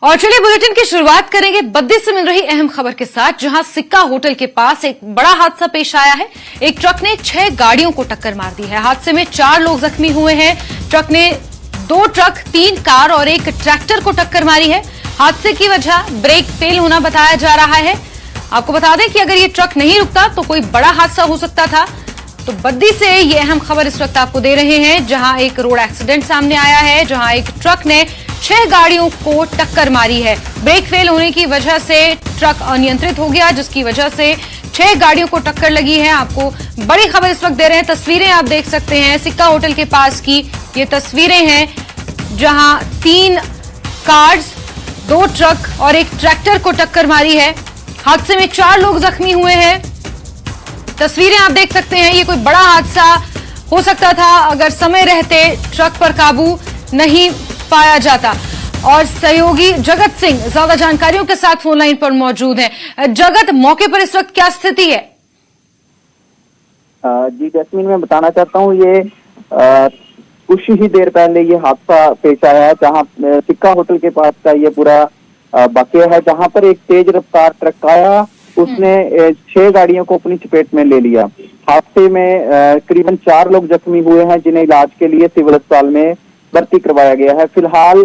और चलिए बुलेटिन की शुरुआत करेंगे बद्दी से मिल रही अहम खबर के साथ, जहां सिक्का होटल के पास एक बड़ा हादसा पेश आया है। एक ट्रक ने 6 गाड़ियों को टक्कर मार दी है। हादसे में 4 लोग जख्मी हुए हैं। ट्रक ने 2 ट्रक, 3 कार और एक ट्रैक्टर को टक्कर मारी है। हादसे की वजह ब्रेक फेल होना बताया जा रहा है। आपको बता दें कि अगर ये ट्रक नहीं रुकता तो कोई बड़ा हादसा हो सकता था। तो बद्दी से ये अहम खबर इस वक्त आपको दे रहे हैं, जहां एक रोड एक्सीडेंट सामने आया है, जहां एक ट्रक ने 6 गाड़ियों को टक्कर मारी है। ब्रेक फेल होने की वजह से ट्रक अनियंत्रित हो गया, जिसकी वजह से 6 गाड़ियों को टक्कर लगी है। आपको बड़ी खबर इस वक्त दे रहे हैं। तस्वीरें आप देख सकते हैं सिक्का होटल के पास की। ये तस्वीरें हैं जहां 3 कार्स, 2 ट्रक और एक ट्रैक्टर को टक्कर मारी है। हादसे में 4 लोग जख्मी हुए हैं। तस्वीरें आप देख सकते हैं। ये कोई बड़ा हादसा हो सकता था अगर समय रहते ट्रक पर काबू नहीं पाया जाता। और सहयोगी जगत सिंह ज्यादा जानकारियों के साथ फोन लाइन पर मौजूद हैं। जगत, मौके पर इस वक्त क्या स्थिति है? जी जैस्मीन, मैं बताना चाहता हूँ ये कुछ ही देर पहले ये हादसा पेश आया है, जहाँ सिक्का होटल के पास का ये पूरा वाकया है, जहाँ पर एक तेज रफ्तार ट्रक आया, उसने 6 गाड़ियों को अपनी चपेट में ले लिया। हादसे में करीबन 4 लोग जख्मी हुए हैं, जिन्हें इलाज के लिए सिविल अस्पताल में भर्ती करवाया गया है। फिलहाल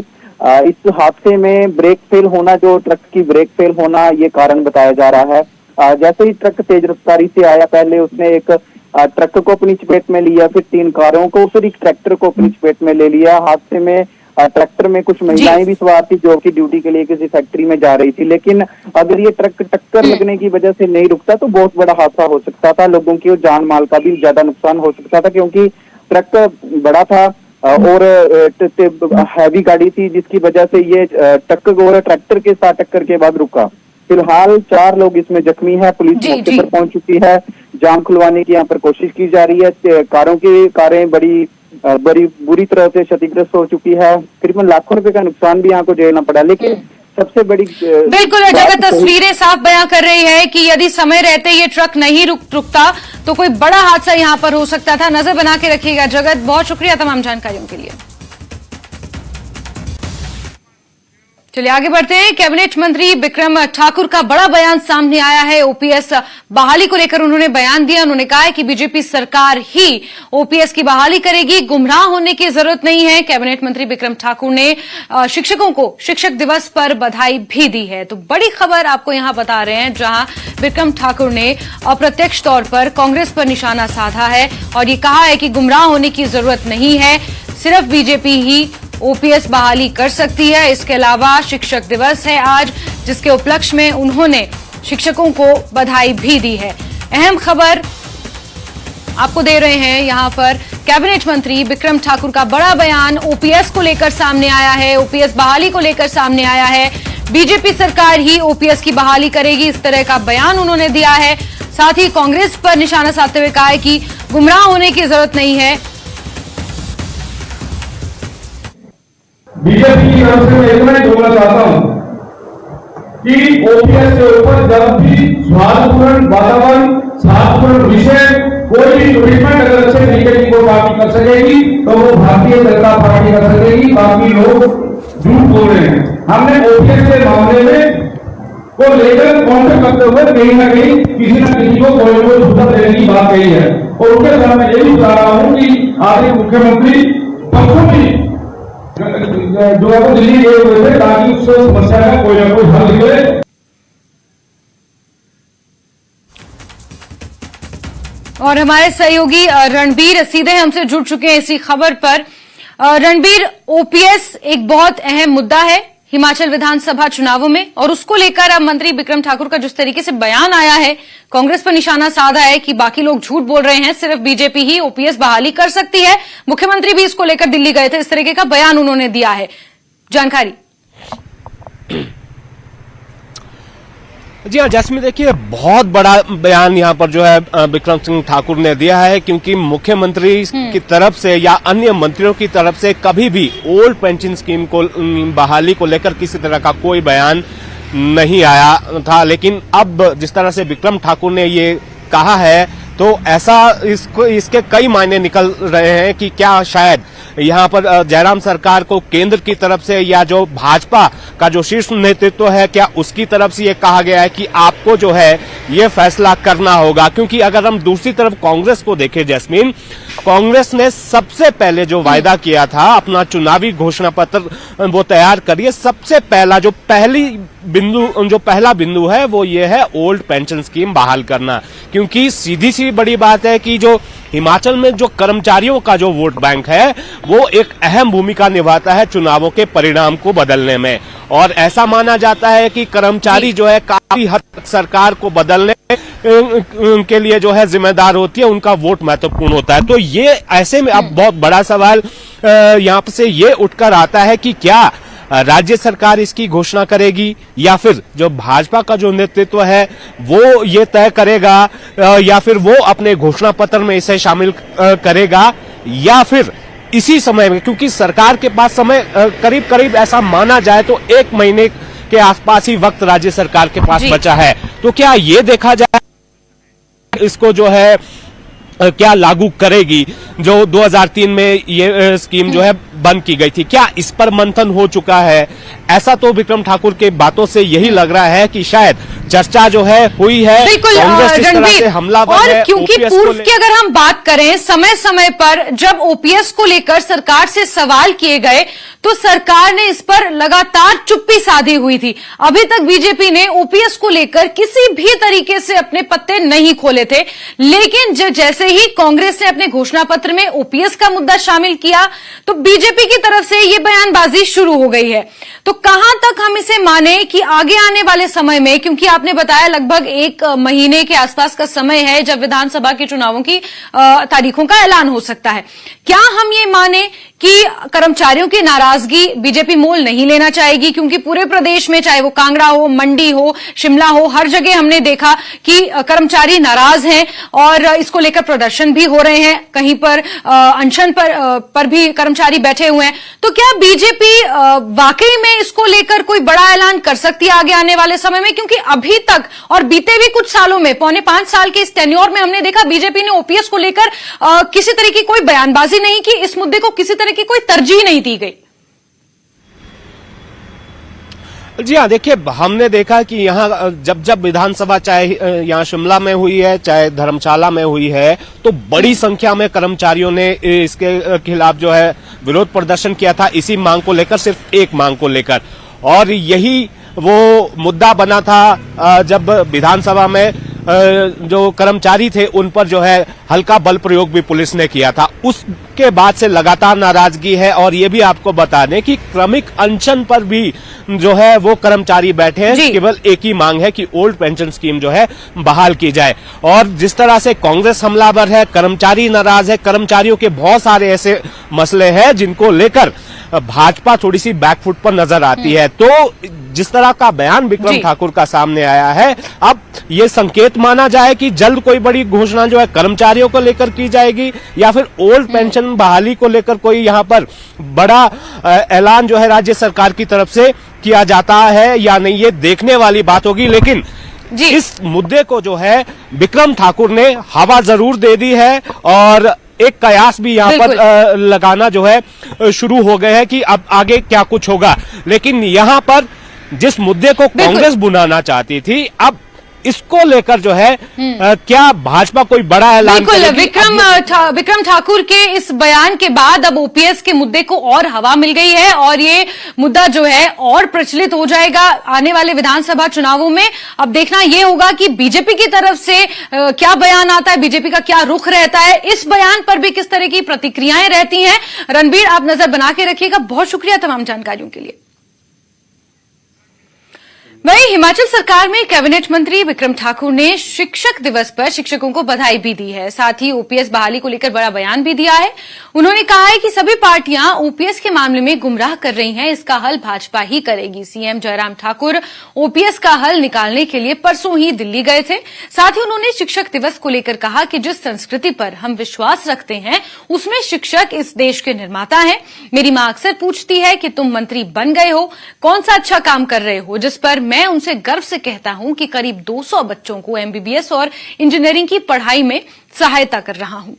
इस हादसे में ब्रेक फेल होना, जो ट्रक की ब्रेक फेल होना, ये कारण बताया जा रहा है। जैसे ही ट्रक तेज रफ्तारी से आया, पहले उसने एक ट्रक को अपनी चपेट में लिया, फिर 3 कारों को, फिर एक ट्रैक्टर को अपनी चपेट में ले लिया। हादसे में ट्रैक्टर में कुछ महिलाएं भी सवार थी, जो कि ड्यूटी के लिए किसी फैक्ट्री में जा रही थी। लेकिन अगर ये ट्रक टक्कर लगने की वजह से नहीं रुकता तो बहुत बड़ा हादसा हो सकता था। लोगों की जान माल का भी ज्यादा नुकसान हो सकता था, क्योंकि ट्रक बड़ा था और हैवी गाड़ी थी, जिसकी वजह से ये ट्रक और ट्रैक्टर के साथ टक्कर के बाद रुका। फिलहाल 4 लोग इसमें जख्मी है। पुलिस मौके पर पहुंच चुकी है। जाम खुलवाने की यहाँ पर कोशिश की जा रही है। कारें बड़ी बुरी तरह से क्षतिग्रस्त हो चुकी है। करीबन लाखों रुपए का नुकसान भी यहाँ को झेलना पड़ा। लेकिन सबसे बड़ी बिल्कुल जगह तस्वीरें साफ बयां कर रही है कि यदि समय रहते ये ट्रक नहीं रुकता तो कोई बड़ा हादसा यहाँ पर हो सकता था। नजर बना के रखिएगा। जगत, बहुत शुक्रिया तमाम जानकारियों के लिए। चलिए आगे बढ़ते हैं। कैबिनेट मंत्री बिक्रम ठाकुर का बड़ा बयान सामने आया है। ओपीएस बहाली को लेकर उन्होंने बयान दिया। उन्होंने कहा है कि बीजेपी सरकार ही ओपीएस की बहाली करेगी, गुमराह होने की जरूरत नहीं है। कैबिनेट मंत्री बिक्रम ठाकुर ने शिक्षकों को शिक्षक दिवस पर बधाई भी दी है। तो बड़ी खबर आपको यहां बता रहे हैं, जहां बिक्रम ठाकुर ने अप्रत्यक्ष तौर पर कांग्रेस पर निशाना साधा है और ये कहा है कि गुमराह होने की जरूरत नहीं है, सिर्फ बीजेपी ही ओपीएस बहाली कर सकती है। इसके अलावा शिक्षक दिवस है आज, जिसके उपलक्ष्य में उन्होंने शिक्षकों को बधाई भी दी है। अहम खबर आपको दे रहे हैं यहां पर। कैबिनेट मंत्री बिक्रम ठाकुर का बड़ा बयान ओपीएस को लेकर सामने आया है, ओपीएस बहाली को लेकर सामने आया है। बीजेपी सरकार ही ओपीएस की बहाली करेगी, इस तरह का बयान उन्होंने दिया है। साथ ही कांग्रेस पर निशाना साधते हुए कहा है कि गुमराह होने की जरूरत नहीं है। बीजेपी की तरफ से मैं इतना ही बोलना चाहता हूं कि ओपीएस के ऊपर जब भी स्वास्थ्यपूर्ण वातावरण, स्वास्थ्यपूर्ण विषय, कोई भी ट्रीटमेंट अगर अच्छे तरीके की कोई पार्टी कर सकेगी तो वो भारतीय जनता पार्टी कर सकेगी। बाकी लोग झूठ बोल रहे हैं। हमने ओपीएस के मामले में को लेकर काउंटर करते हुए कहीं ना कहीं किसी न किसी को कोई ना कोई सुधार देने की बात कही है। और उनके सामने ये भी बता रहा हूं कि आज मुख्यमंत्री परसों भी जो आपको दिल्ली गए हुए थे, ताकि उस समस्या का कोई ना कोई हल निकले। और हमारे सहयोगी रणबीर सीधे हमसे जुड़ चुके हैं इसी खबर पर। रणबीर, ओपीएस एक बहुत अहम मुद्दा है हिमाचल विधानसभा चुनावों में, और उसको लेकर अब मंत्री बिक्रम ठाकुर का जिस तरीके से बयान आया है, कांग्रेस पर निशाना साधा है कि बाकी लोग झूठ बोल रहे हैं, सिर्फ बीजेपी ही ओपीएस बहाली कर सकती है। मुख्यमंत्री भी इसको लेकर दिल्ली गए थे, इस तरीके का बयान उन्होंने दिया है। जानकारी। जी हाँ जैस्मीन, देखिए बहुत बड़ा बयान यहाँ पर जो है बिक्रम सिंह ठाकुर ने दिया है, क्योंकि मुख्यमंत्री की तरफ से या अन्य मंत्रियों की तरफ से कभी भी ओल्ड पेंशन स्कीम को बहाली को लेकर किसी तरह का कोई बयान नहीं आया था। लेकिन अब जिस तरह से बिक्रम ठाकुर ने ये कहा है, तो ऐसा इसके कई मायने निकल रहे हैं कि क्या शायद यहाँ पर जयराम सरकार को केंद्र की तरफ से या जो भाजपा का जो शीर्ष नेतृत्व है, क्या उसकी तरफ से ये कहा गया है कि आपको जो है ये फैसला करना होगा? क्योंकि अगर हम दूसरी तरफ कांग्रेस को देखें जैस्मीन, कांग्रेस ने सबसे पहले जो वायदा किया था, अपना चुनावी घोषणा पत्र वो तैयार करिए, सबसे पहला जो पहला बिंदु है वो ये है ओल्ड पेंशन स्कीम बहाल करना। क्योंकि सीधी सी बड़ी बात है कि जो हिमाचल में जो कर्मचारियों का जो वोट बैंक है वो एक अहम भूमिका निभाता है चुनावों के परिणाम को बदलने में, और ऐसा माना जाता है कि कर्मचारी जो है काफी हद तक सरकार को बदलने के लिए जो है जिम्मेदार होती है, उनका वोट महत्वपूर्ण होता है। तो ये ऐसे में अब बहुत बड़ा सवाल यहाँ से ये उठकर आता है कि क्या राज्य सरकार इसकी घोषणा करेगी या फिर जो भाजपा का जो नेतृत्व है वो ये तय करेगा, या फिर वो अपने घोषणा पत्र में इसे शामिल करेगा, या फिर इसी समय में, क्योंकि सरकार के पास समय करीब करीब ऐसा माना जाए तो 1 महीने के आसपास ही वक्त राज्य सरकार के पास बचा है, तो क्या ये देखा जाए इसको जो है क्या लागू करेगी जो 2003 में ये स्कीम जो है बंद की गई थी? क्या इस पर मंथन हो चुका है? ऐसा तो विक्रम ठाकुर के बातों से यही लग रहा है कि शायद चर्चा जो है हुई है, कांग्रेस इस तरह से हमलावर है। क्योंकि पूर्व की अगर हम बात करें, समय समय पर जब ओपीएस को लेकर सरकार से सवाल किए गए तो सरकार ने इस पर लगातार चुप्पी साधी हुई थी। अभी तक बीजेपी ने ओपीएस को लेकर किसी भी तरीके से अपने पत्ते नहीं खोले थे, लेकिन जैसे ही कांग्रेस ने अपने घोषणा पत्र में ओपीएस का मुद्दा शामिल किया तो बीजेपी की तरफ से ये बयानबाजी शुरू हो गई है। तो कहां तक हम इसे माने कि आगे आने वाले समय में, क्योंकि आपने बताया लगभग 1 महीने के आसपास का समय है जब विधानसभा के चुनावों की तारीखों का ऐलान हो सकता है, क्या हम ये माने कि कर्मचारियों की नाराजगी बीजेपी मोल नहीं लेना चाहेगी? क्योंकि पूरे प्रदेश में, चाहे वो कांगड़ा हो, मंडी हो, शिमला हो, हर जगह हमने देखा कि कर्मचारी नाराज हैं और इसको लेकर प्रदर्शन भी हो रहे हैं, कहीं पर अनशन पर भी कर्मचारी बैठे हुए हैं। तो क्या बीजेपी वाकई में इसको लेकर कोई बड़ा ऐलान कर सकती है आगे आने वाले समय में? क्योंकि अभी तक और बीते भी कुछ सालों में, 4.25 साल के इस टेन्योर में हमने देखा बीजेपी ने ओपीएस को लेकर किसी तरह की कोई बयानबाजी नहीं की, इस मुद्दे को किसी तरह की कोई तरजीह नहीं दी गई। जी हाँ, देखिए हमने देखा कि यहाँ जब विधानसभा चाहे यहाँ शिमला में हुई है चाहे धर्मशाला में हुई है तो बड़ी संख्या में कर्मचारियों ने इसके खिलाफ जो है विरोध प्रदर्शन किया था, इसी मांग को लेकर, सिर्फ एक मांग को लेकर। और यही वो मुद्दा बना था जब विधानसभा में जो कर्मचारी थे उन पर जो है हल्का बल प्रयोग भी पुलिस ने किया था। उसके बाद से लगातार नाराजगी है, और ये भी आपको बता दें कि क्रमिक अनशन पर भी जो है वो कर्मचारी बैठे हैं। केवल एक ही मांग है कि ओल्ड पेंशन स्कीम जो है बहाल की जाए। और जिस तरह से कांग्रेस हमलावर है, कर्मचारी नाराज है, कर्मचारियों के बहुत सारे ऐसे मसले हैं जिनको लेकर भाजपा थोड़ी सी बैकफुट पर नजर आती है। तो जिस तरह का बयान विक्रम ठाकुर का सामने आया है, अब ये संकेत माना जाए कि जल्द कोई बड़ी घोषणा जो है कर्मचारियों को लेकर की जाएगी, या फिर ओल्ड पेंशन बहाली को लेकर कोई यहाँ पर बड़ा ऐलान जो है राज्य सरकार की तरफ से किया जाता है या नहीं, ये देखने वाली बात होगी। लेकिन इस मुद्दे को जो है विक्रम ठाकुर ने हवा जरूर दे दी है, और एक कयास भी यहाँ पर लगाना जो है शुरू हो गए हैं कि अब आगे क्या कुछ होगा। लेकिन यहाँ पर जिस मुद्दे को कांग्रेस बुलाना चाहती थी, अब इसको लेकर जो है क्या भाजपा कोई बड़ा ऐलान करेगी? विक्रम ठाकुर के इस बयान के बाद अब ओपीएस के मुद्दे को और हवा मिल गई है, और ये मुद्दा जो है और प्रचलित हो जाएगा आने वाले विधानसभा चुनावों में। अब देखना ये होगा कि बीजेपी की तरफ से क्या बयान आता है, बीजेपी का क्या रुख रहता है, इस बयान पर भी किस तरह की प्रतिक्रियाएं रहती हैं। रणबीर, आप नजर बना के रखिएगा। बहुत शुक्रिया तमाम जानकारियों के लिए। वहीं हिमाचल सरकार में कैबिनेट मंत्री विक्रम ठाकुर ने शिक्षक दिवस पर शिक्षकों को बधाई भी दी है, साथ ही ओपीएस बहाली को लेकर बड़ा बयान भी दिया है। उन्होंने कहा है कि सभी पार्टियां ओपीएस के मामले में गुमराह कर रही हैं, इसका हल भाजपा ही करेगी। सीएम जयराम ठाकुर ओपीएस का हल निकालने के लिए परसों ही दिल्ली गए थे। साथ ही उन्होंने शिक्षक दिवस को लेकर कहा कि जिस संस्कृति पर हम विश्वास रखते हैं उसमें शिक्षक इस देश के निर्माता हैं। मेरी मां अक्सर पूछती है कि तुम मंत्री बन गए हो, कौन सा अच्छा काम कर रहे हो, जिस पर मैं उनसे गर्व से कहता हूं कि करीब 200 बच्चों को एमबीबीएस और इंजीनियरिंग की पढ़ाई में सहायता कर रहा हूं।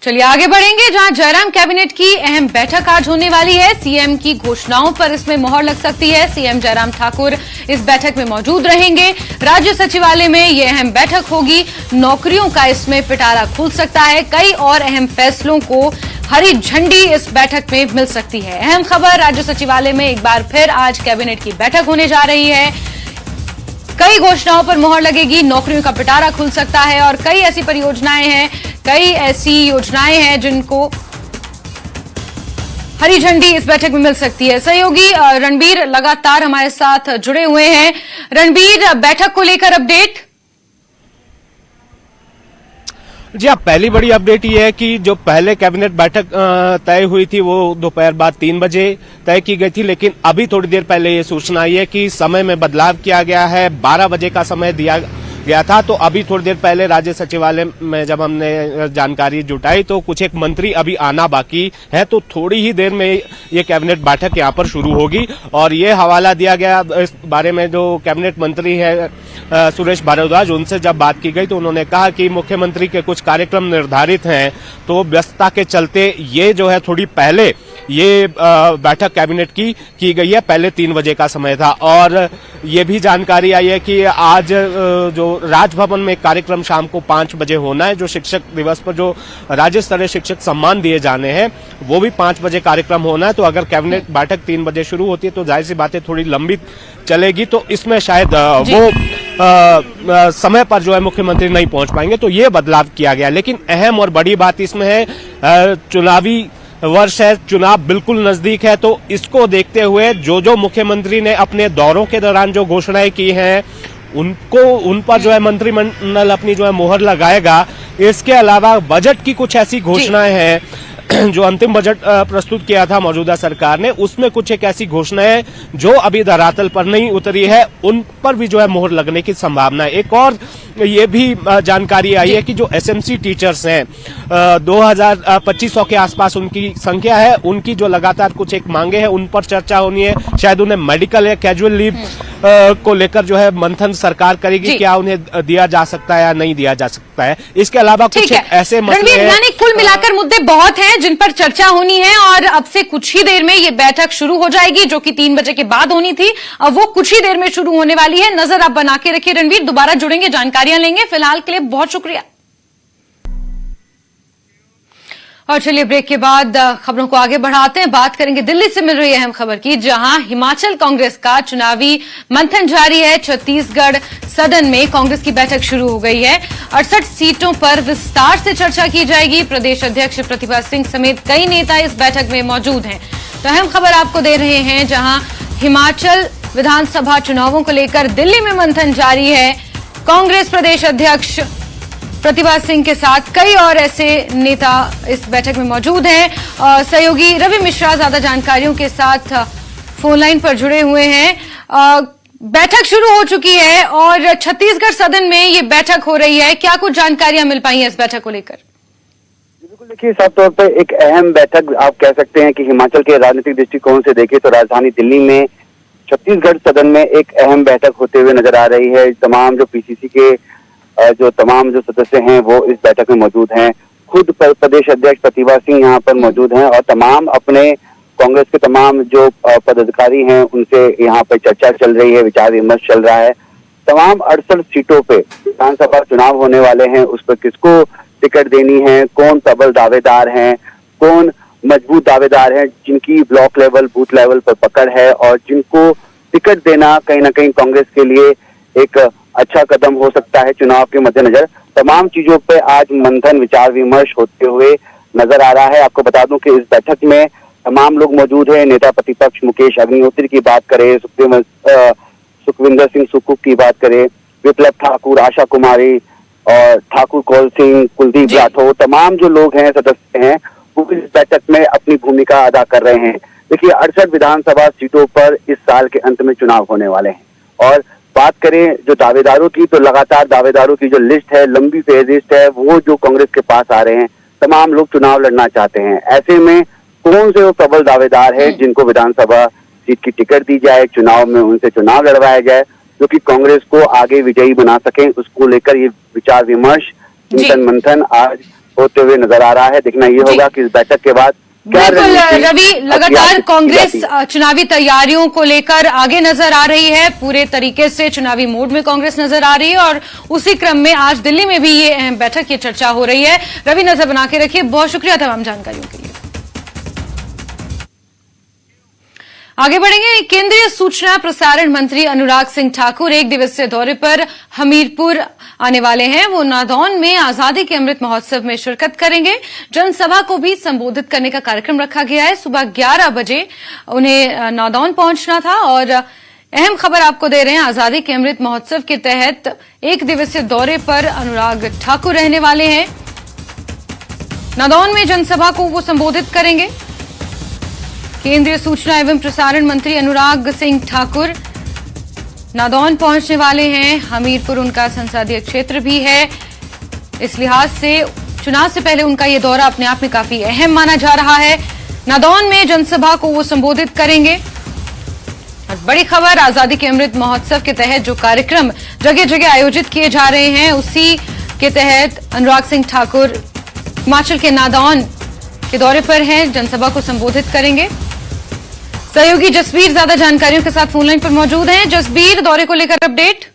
चलिए आगे बढ़ेंगे, जहां जयराम कैबिनेट की अहम बैठक आज होने वाली है। सीएम की घोषणाओं पर इसमें मोहर लग सकती है। सीएम जयराम ठाकुर इस बैठक में मौजूद रहेंगे। राज्य सचिवालय में यह अहम बैठक होगी। नौकरियों का इसमें पिटारा खुल सकता है। कई और अहम फैसलों को हरी झंडी इस बैठक में मिल सकती है। अहम खबर, राज्य सचिवालय में एक बार फिर आज कैबिनेट की बैठक होने जा रही है। कई घोषणाओं पर मोहर लगेगी, नौकरियों का पिटारा खुल सकता है और कई ऐसी परियोजनाएं हैं, कई ऐसी योजनाएं हैं जिनको हरी झंडी इस बैठक में मिल सकती है। सहयोगी रणबीर लगातार हमारे साथ जुड़े हुए हैं। रणबीर, बैठक को लेकर अपडेट। जी हाँ, पहली बड़ी अपडेट ये है कि जो पहले कैबिनेट बैठक तय हुई थी वो दोपहर बाद 3 बजे तय की गई थी, लेकिन अभी थोड़ी देर पहले ये सूचना आई है कि समय में बदलाव किया गया है। 12 बजे का समय दिया गया था, तो अभी थोड़ी देर पहले राज्य सचिवालय में जब हमने जानकारी जुटाई तो कुछ एक मंत्री अभी आना बाकी है, तो थोड़ी ही देर में ये कैबिनेट बैठक यहाँ पर शुरू होगी। और ये हवाला दिया गया इस बारे में जो कैबिनेट मंत्री है सुरेश भारद्वाज, उनसे जब बात की गई तो उन्होंने कहा कि मुख्यमंत्री के कुछ कार्यक्रम निर्धारित हैं, तो व्यस्तता के चलते ये जो है थोड़ी पहले ये बैठक कैबिनेट की गई है। पहले 3 बजे का समय था। और ये भी जानकारी आई है कि आज जो राजभवन में कार्यक्रम शाम को 5 बजे होना है। जो शिक्षक दिवस पर जो राज्य स्तरीय शिक्षक सम्मान दिए जाने हैं वो भी 5 बजे कार्यक्रम होना है। तो अगर कैबिनेट बैठक 3 बजे शुरू होती है तो जाहिर सी बातें थोड़ी लंबी चलेगी, तो इसमें शायद वो समय पर जो है मुख्यमंत्री नहीं पहुंच पाएंगे, तो ये बदलाव किया गया। लेकिन अहम और बड़ी बात इसमें है, चुनावी वर्ष है, चुनाव बिल्कुल नजदीक है, तो इसको देखते हुए जो मुख्यमंत्री ने अपने दौरों के दौरान जो घोषणाएं की हैं उन पर जो है मंत्रिमंडल अपनी जो है मोहर लगाएगा। इसके अलावा बजट की कुछ ऐसी घोषणाएं हैं जो अंतिम बजट प्रस्तुत किया था मौजूदा सरकार ने, उसमें कुछ एक ऐसी घोषणाएं जो अभी धरातल पर नहीं उतरी है, उन पर भी जो है मोहर लगने की संभावना है। एक और ये भी जानकारी आई है कि जो एसएमसी टीचर्स हैं 2500 के आसपास उनकी संख्या है, उनकी जो लगातार कुछ एक मांगे हैं उन पर चर्चा होनी है। शायद उन्हें मेडिकल या कैजुअल लीव को लेकर जो है मंथन सरकार करेगी, क्या उन्हें दिया जा सकता है या नहीं दिया जा सकता है। इसके अलावा कुछ ऐसे मसले हैं, यानी कुल मिलाकर मुद्दे बहुत हैं जिन पर चर्चा होनी है। और अब से कुछ ही देर में ये बैठक शुरू हो जाएगी, जो कि 3 बजे के बाद होनी थी, अब वो कुछ ही देर में शुरू होने वाली है। नजर आप बना के रखिए रणवीर, दोबारा जुड़ेंगे, जानकारियां लेंगे। फिलहाल के लिए बहुत शुक्रिया। और चलिए ब्रेक के बाद खबरों को आगे बढ़ाते हैं। बात करेंगे दिल्ली से मिल रही अहम खबर की, जहां हिमाचल कांग्रेस का चुनावी मंथन जारी है। छत्तीसगढ़ सदन में कांग्रेस की बैठक शुरू हो गई है। 68 सीटों पर विस्तार से चर्चा की जाएगी। प्रदेश अध्यक्ष प्रतिभा सिंह समेत कई नेता इस बैठक में मौजूद हैं। तो अहम खबर आपको दे रहे हैं, जहां हिमाचल विधानसभा चुनावों को लेकर दिल्ली में मंथन जारी है। कांग्रेस प्रदेश अध्यक्ष प्रतिभा सिंह के साथ कई और ऐसे नेता इस बैठक में मौजूद हैं। सहयोगी रवि मिश्रा ज्यादा जानकारियों के साथ फोन लाइन पर जुड़े हुए हैं। बैठक शुरू हो चुकी है और छत्तीसगढ़ सदन में ये बैठक हो रही है, क्या कुछ जानकारियां मिल पाई हैं इस बैठक को लेकर? बिल्कुल, देखिए साफ तौर पर एक अहम बैठक आप कह सकते हैं कि हिमाचल के राजनीतिक दृष्टिकोण से देखें तो राजधानी दिल्ली में छत्तीसगढ़ सदन में एक अहम बैठक होते हुए नजर आ रही है। तमाम जो पीसीसी के जो तमाम जो सदस्य हैं वो इस बैठक में मौजूद हैं। खुद प्रदेश अध्यक्ष प्रतिभा सिंह यहाँ पर मौजूद हैं और तमाम अपने कांग्रेस के तमाम जो पदाधिकारी हैं उनसे यहाँ पर चर्चा चल रही है, विचार विमर्श चल रहा है। तमाम 68 सीटों पे विधानसभा चुनाव होने वाले हैं, उस पर किसको टिकट देनी है, कौन प्रबल दावेदार हैं, कौन मजबूत दावेदार हैं जिनकी ब्लॉक लेवल बूथ लेवल पर पकड़ है और जिनको टिकट देना कहीं ना कहीं कांग्रेस के लिए एक अच्छा कदम हो सकता है चुनाव के मद्देनजर। तमाम चीजों पे आज मंथन विचार विमर्श होते हुए नजर आ रहा है। आपको बता दूं कि इस बैठक में तमाम लोग मौजूद हैं। नेता प्रतिपक्ष मुकेश अग्निहोत्री की बात करें, सुखविंदर सिंह सुक्खू की बात करें, विप्लव ठाकुर, आशा कुमारी और ठाकुर कौल सिंह, कुलदीप राठौर, तमाम जो लोग हैं सदस्य हैं वो इस बैठक में अपनी भूमिका अदा कर रहे हैं। देखिए 68 विधानसभा सीटों पर इस साल के अंत में चुनाव होने वाले हैं और बात करें जो दावेदारों की, तो लगातार दावेदारों की जो लिस्ट है, लंबी फेहरिस्त है, वो जो कांग्रेस के पास आ रहे हैं। तमाम लोग चुनाव लड़ना चाहते हैं। ऐसे में कौन से वो प्रबल दावेदार है जिनको विधानसभा सीट की टिकट दी जाए, चुनाव में उनसे चुनाव लड़वाया जाए जो कि कांग्रेस को आगे विजयी बना सके, उसको लेकर ये विचार विमर्श चिंतन मंथन आज होते हुए नजर आ रहा है। देखना ये होगा कि इस बैठक के बाद बिल्कुल रवि, लगातार कांग्रेस चुनावी तैयारियों को लेकर आगे नजर आ रही है, पूरे तरीके से चुनावी मोड में कांग्रेस नजर आ रही है और उसी क्रम में आज दिल्ली में भी ये अहम बैठक, ये चर्चा हो रही है। रवि, नजर बना के रखिए, बहुत शुक्रिया तमाम जानकारियों के लिए। आगे बढ़ेंगे। केंद्रीय सूचना प्रसारण मंत्री अनुराग सिंह ठाकुर एक दिवसीय दौरे पर हमीरपुर आने वाले हैं। वो नादौन में आजादी के अमृत महोत्सव में शिरकत करेंगे। जनसभा को भी संबोधित करने का कार्यक्रम रखा गया है। सुबह 11 बजे उन्हें नादौन पहुंचना था और अहम खबर आपको दे रहे हैं, आजादी के अमृत महोत्सव के तहत एक दिवसीय दौरे पर अनुराग ठाकुर रहने वाले हैं। नादौन में जनसभा को वो संबोधित करेंगे। केंद्रीय सूचना एवं प्रसारण मंत्री अनुराग सिंह ठाकुर नादौन पहुंचने वाले हैं। हमीरपुर उनका संसदीय क्षेत्र भी है, इस लिहाज से चुनाव से पहले उनका ये दौरा अपने आप में काफी अहम माना जा रहा है। नादौन में जनसभा को वो संबोधित करेंगे। और बड़ी खबर, आजादी के अमृत महोत्सव के तहत जो कार्यक्रम जगह जगह आयोजित किए जा रहे हैं, उसी के तहत अनुराग सिंह ठाकुर हिमाचल के नादौन के दौरे पर हैं, जनसभा को संबोधित करेंगे। सहयोगी जसबीर ज्यादा जानकारियों के साथ फोनलाइन पर मौजूद हैं। जसबीर, दौरे को लेकर अपडेट।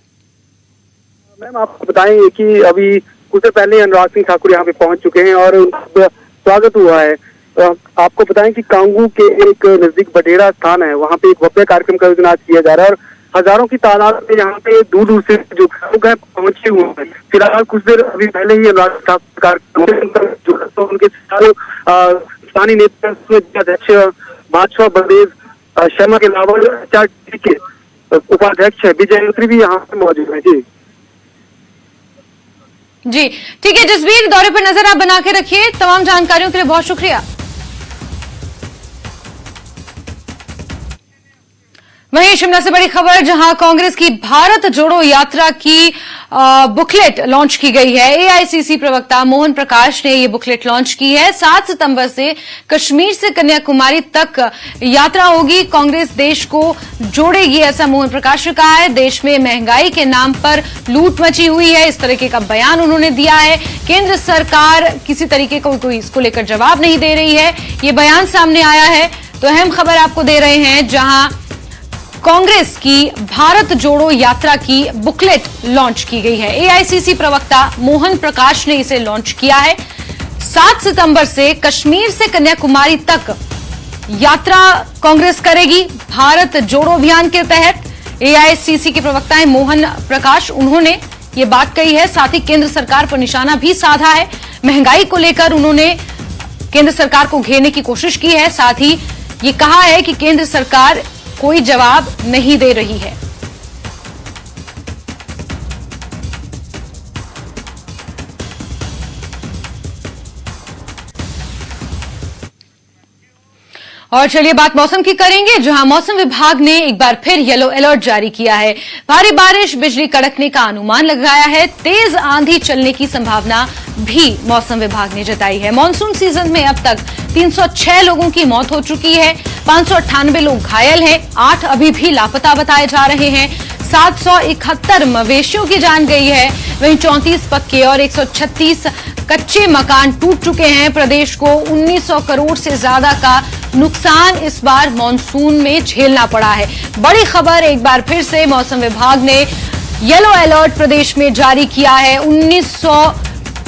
मैम, आपको बताएं कि अभी कुछ देर पहले अनुराग सिंह ठाकुर यहाँ पे पहुंच चुके हैं और उनका स्वागत हुआ है। आपको बताएं कि कांगू के एक नजदीक बडेड़ा स्थान है, वहाँ पे एक भव्य कार्यक्रम का आयोजन आज किया जा रहा है और हजारों की तादाद में यहाँ पे दूर दूर से जो लोग हैं पहुंचे हुए हैं। फिलहाल कुछ देर अभी पहले ही अनुराग ठाकुर तो उनके स्थानीय नेता अध्यक्ष भाजपा बलदेव शर्मा के अलावा के उपाध्यक्ष विजय अयत्री भी यहाँ पे मौजूद है। जी ठीक है जसबीर, दौरे पर नजर आप बना के रखिए। तमाम जानकारियों के लिए बहुत शुक्रिया। वहीं शिमला से बड़ी खबर, जहां कांग्रेस की भारत जोड़ो यात्रा की बुकलेट लॉन्च की गई है। एआईसीसी प्रवक्ता मोहन प्रकाश ने ये बुकलेट लॉन्च की है। 7 सितंबर से कश्मीर से कन्याकुमारी तक यात्रा होगी। कांग्रेस देश को जोड़ेगी, ऐसा मोहन प्रकाश ने कहा है। देश में महंगाई के नाम पर लूट मची हुई है, इस तरीके का बयान उन्होंने दिया है। केंद्र सरकार किसी तरीके का कोई इसको लेकर जवाब नहीं दे रही है, ये बयान सामने आया है। तो अहम खबर आपको दे रहे हैं, जहां कांग्रेस की भारत जोड़ो यात्रा की बुकलेट लॉन्च की गई है। एआईसीसी प्रवक्ता मोहन प्रकाश ने इसे लॉन्च किया है। 7 सितंबर से कश्मीर से कन्याकुमारी तक यात्रा कांग्रेस करेगी भारत जोड़ो अभियान के तहत। एआईसीसी के प्रवक्ता हैं मोहन प्रकाश, उन्होंने ये बात कही है। साथ ही केंद्र सरकार पर निशाना भी साधा है। महंगाई को लेकर उन्होंने केंद्र सरकार को घेरने की कोशिश की है। साथ ही ये कहा है कि केंद्र सरकार कोई जवाब नहीं दे रही है। और चलिए बात मौसम की करेंगे, जहां मौसम विभाग ने एक बार फिर येलो अलर्ट जारी किया है। भारी बारिश, बिजली कड़कने का अनुमान लगाया है। तेज आंधी चलने की संभावना भी मौसम विभाग ने जताई है। मॉनसून सीजन में अब तक 306 लोगों की मौत हो चुकी है, 598 लोग घायल हैं, 8 अभी भी लापता बताए जा रहे हैं। 771 मवेशियों की जान गई है। वहीं 34 पक्के और 136 कच्चे मकान टूट चुके हैं। प्रदेश को 1900 करोड़ से ज्यादा का नुकसान इस बार मॉनसून में झेलना पड़ा है। बड़ी खबर, एक बार फिर से मौसम विभाग ने येलो अलर्ट प्रदेश में जारी किया है। 1900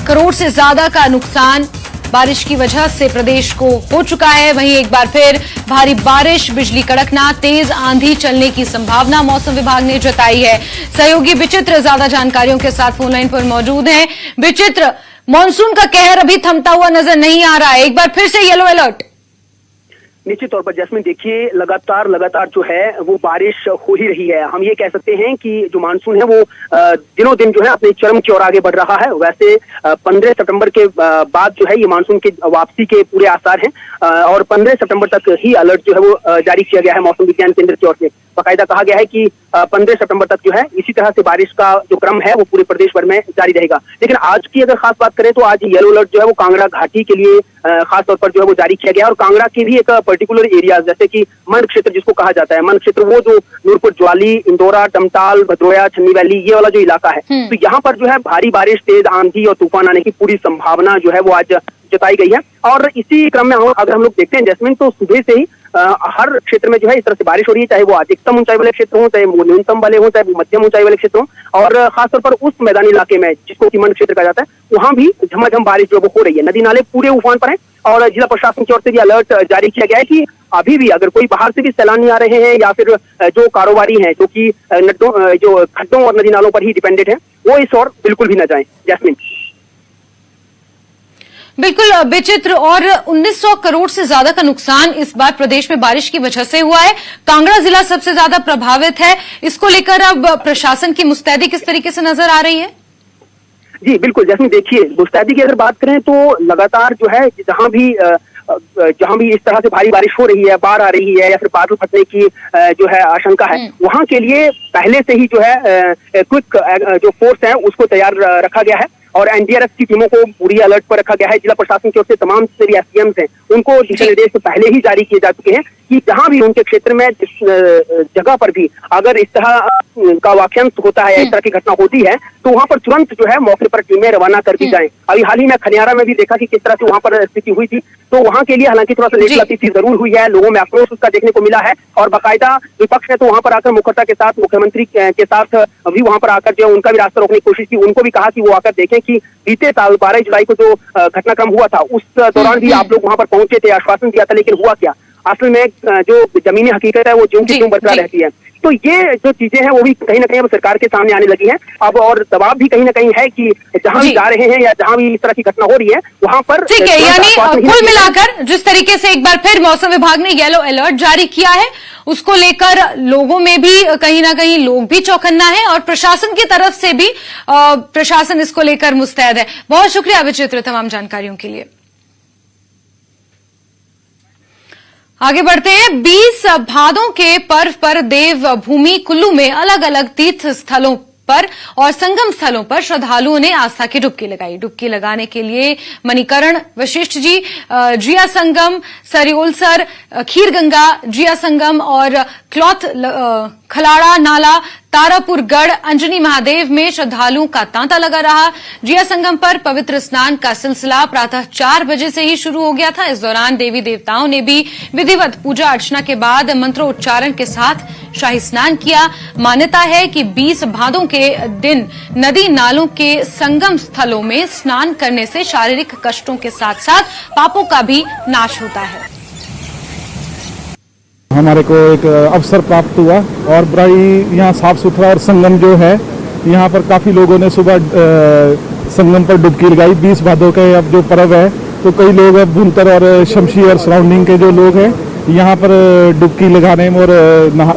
करोड़ से ज्यादा का नुकसान बारिश की वजह से प्रदेश को हो चुका है। वहीं एक बार फिर भारी बारिश, बिजली कड़कना, तेज आंधी चलने की संभावना मौसम विभाग ने जताई है। सहयोगी विचित्र ज्यादा जानकारियों के साथ फोनलाइन पर मौजूद हैं। विचित्र, मॉनसून का कहर अभी थमता हुआ नजर नहीं आ रहा है, एक बार फिर से येलो अलर्ट। निश्चित तौर पर जैस्मिन, देखिए लगातार जो है वो बारिश हो ही रही है। हम ये कह सकते हैं कि जो मानसून है वो दिनों दिन जो है अपने चरम की ओर आगे बढ़ रहा है। वैसे 15 सितंबर के बाद जो है ये मानसून के वापसी के पूरे आसार हैं और 15 सितंबर तक ही अलर्ट जो है वो जारी किया गया है मौसम विज्ञान केंद्र की ओर से। बाकायदा कहा गया है कि 15 सितंबर तक जो है इसी तरह से बारिश का जो क्रम है वो पूरे प्रदेश भर में जारी रहेगा। लेकिन आज की अगर खास बात करें तो आज येलो अलर्ट जो है वो कांगड़ा घाटी के लिए खास तौर पर जो है वो जारी किया गया और कांगड़ा के भी एक पर्टिकुलर एरिया जैसे कि मंड क्षेत्र जिसको कहा जाता है, मंड क्षेत्र वो जो नूरपुर ज्वाली, इंदौरा, डमटाल, भदोया, छन्नी वैली ये वाला जो इलाका है, तो यहाँ पर जो है भारी बारिश, तेज आंधी और तूफान आने की पूरी संभावना जो है वो आज जताई गई है। और इसी क्रम में अगर हम लोग देखते हैं जैस्मिन, तो सुबह से ही हर क्षेत्र में जो है इस तरह से बारिश हो रही है, चाहे वो अधिकतम ऊंचाई वाले क्षेत्र हो, चाहे वो न्यूनतम वाले हो, चाहे वो मध्यम ऊंचाई वाले क्षेत्र हो। और खासतौर पर उस मैदानी इलाके में जिसको कि मंड क्षेत्र कहा जाता है वहां भी झमाझम बारिश जो वो हो रही है। नदी नाले पूरे उफान पर है और जिला प्रशासन की ओर से भी अलर्ट जारी किया गया है कि अभी भी अगर कोई बाहर से भी सैलानी आ रहे हैं या फिर जो कारोबारी हैं जो कि जो खड्डों और नदी नालों पर ही डिपेंडेंट है वो इस ओर बिल्कुल भी न जाएं। जैस्मिन, बिल्कुल विचित्र। और 1900 करोड़ से ज्यादा का नुकसान इस बार प्रदेश में बारिश की वजह से हुआ है। कांगड़ा जिला सबसे ज्यादा प्रभावित है। इसको लेकर अब प्रशासन की मुस्तैदी किस तरीके से नजर आ रही है? जी बिल्कुल, जैसे देखिए मुस्तैदी की अगर बात करें तो लगातार जो है जहां भी इस तरह से भारी बारिश हो रही है, बाढ़ आ रही है या फिर बादल फटने की जो है आशंका है, वहां के लिए पहले से ही जो है क्विक जो फोर्स है उसको तैयार रखा गया है और एनडीआरएफ की टीमों को पूरी अलर्ट पर रखा गया है। जिला प्रशासन की ओर से तमाम से एसडीएम्स हैं उनको दिशा निर्देश पहले ही जारी किए जा चुके हैं कि जहां भी उनके क्षेत्र में जिस जगह पर भी अगर इस तरह का वाक्यांश होता है या इस तरह की घटना होती है तो वहां पर तुरंत जो है मौके पर टीमें रवाना कर दी जाएं। अभी हाल ही में खनियारा में भी देखा कि किस तरह से वहां पर स्थिति हुई थी, तो वहां के लिए हालांकि थोड़ा सा लेट लतीफी जरूर हुई है, लोगों में आक्रोश उसका देखने को मिला है और बाकायदा विपक्ष ने तो वहां पर आकर मुखर्ता के साथ, मुख्यमंत्री के साथ भी वहां पर आकर जो उनका भी रास्ता रोकने की कोशिश की। उनको भी कहा कि वो आकर देखें कि बीते साल 12 जुलाई को जो घटनाक्रम हुआ था उस दौरान भी आप लोग वहां पर पहुंचे थे, आश्वासन दिया था, लेकिन हुआ क्या? असल में जो जमीनी हकीकत है वो ज्यों की त्यों बरकरार रहती है। तो ये जो चीजें हैं वो भी कहीं ना कहीं अब सरकार के सामने आने लगी हैं अब, और दबाव भी कहीं ना कहीं है कि जहां भी जा रहे हैं या जहां भी इस तरह की घटना हो रही है वहां पर ठीक है। यानी कुल मिलाकर जिस तरीके से एक बार फिर मौसम विभाग ने येलो अलर्ट जारी किया है उसको लेकर लोगों में भी कहीं ना कहीं लोग भी चौकन्ना है और प्रशासन की तरफ से भी प्रशासन इसको लेकर मुस्तैद है। बहुत शुक्रिया विचित्र तमाम जानकारियों के लिए। आगे बढ़ते हैं। 20 भादों के पर्व पर देवभूमि कुल्लू में अलग अलग तीर्थ स्थलों पर और संगम स्थलों पर श्रद्धालुओं ने आस्था की डुबकी लगाई। डुबकी लगाने के लिए मणिकरण वशिष्ठ जी, जिया संगम, सरियोलसर, खीरगंगा, जिया संगम और क्लॉथ खलाड़ा नाला, तारापुरगढ़, अंजनी महादेव में श्रद्धालुओं का तांता लगा रहा। जिया संगम पर पवित्र स्नान का सिलसिला प्रातः 4 बजे से ही शुरू हो गया था। इस दौरान देवी देवताओं ने भी विधिवत पूजा अर्चना के बाद मंत्रोच्चारण के साथ शाही स्नान किया। मान्यता है कि 20 भादों के दिन नदी नालों के संगम स्थलों में स्नान करने से शारीरिक कष्टों के साथ साथ पापों का भी नाश होता है। हमारे को एक अवसर प्राप्त हुआ और बड़ा ही यहाँ साफ सुथरा और संगम जो है यहाँ पर काफ़ी लोगों ने सुबह संगम पर डुबकी लगाई। 20 भादों के अब जो पर्व है तो कई लोग भुंतर और शमशी और सराउंडिंग के जो लोग हैं यहाँ पर डुबकी लगाने और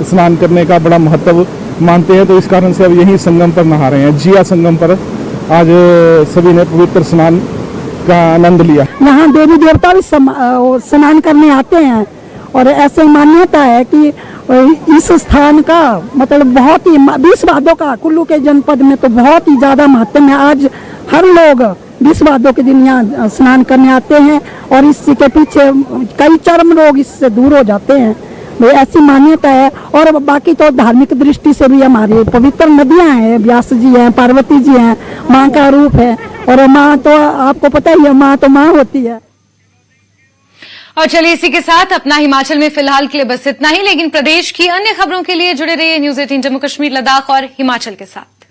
स्नान करने का बड़ा महत्व मानते हैं, तो इस कारण से अब यहीं संगम पर नहा रहे हैं। जिया संगम पर आज सभी ने पवित्र स्नान का आनंद लिया। यहाँ देवी देवता भी स्नान करने आते हैं और ऐसे मान्यता है कि इस स्थान का मतलब बहुत ही 20 भादों का कुल्लू के जनपद में तो बहुत ही ज्यादा महत्व है। आज हर लोग 20 भादों के दिन यहाँ स्नान करने आते हैं और इसके पीछे कई चर्म रोग इससे दूर हो जाते हैं, ऐसी मान्यता है। और बाकी तो धार्मिक दृष्टि से भी हमारी पवित्र नदियां हैं, व्यास जी हैं, पार्वती जी हैं, माँ का रूप है और माँ तो आपको पता ही है, माँ तो माँ होती है। और चलिए इसी के साथ अपना हिमाचल में फिलहाल के लिए बस इतना ही, लेकिन प्रदेश की अन्य खबरों के लिए जुड़े रहिए न्यूज़ 18 जम्मू कश्मीर, लद्दाख और हिमाचल के साथ।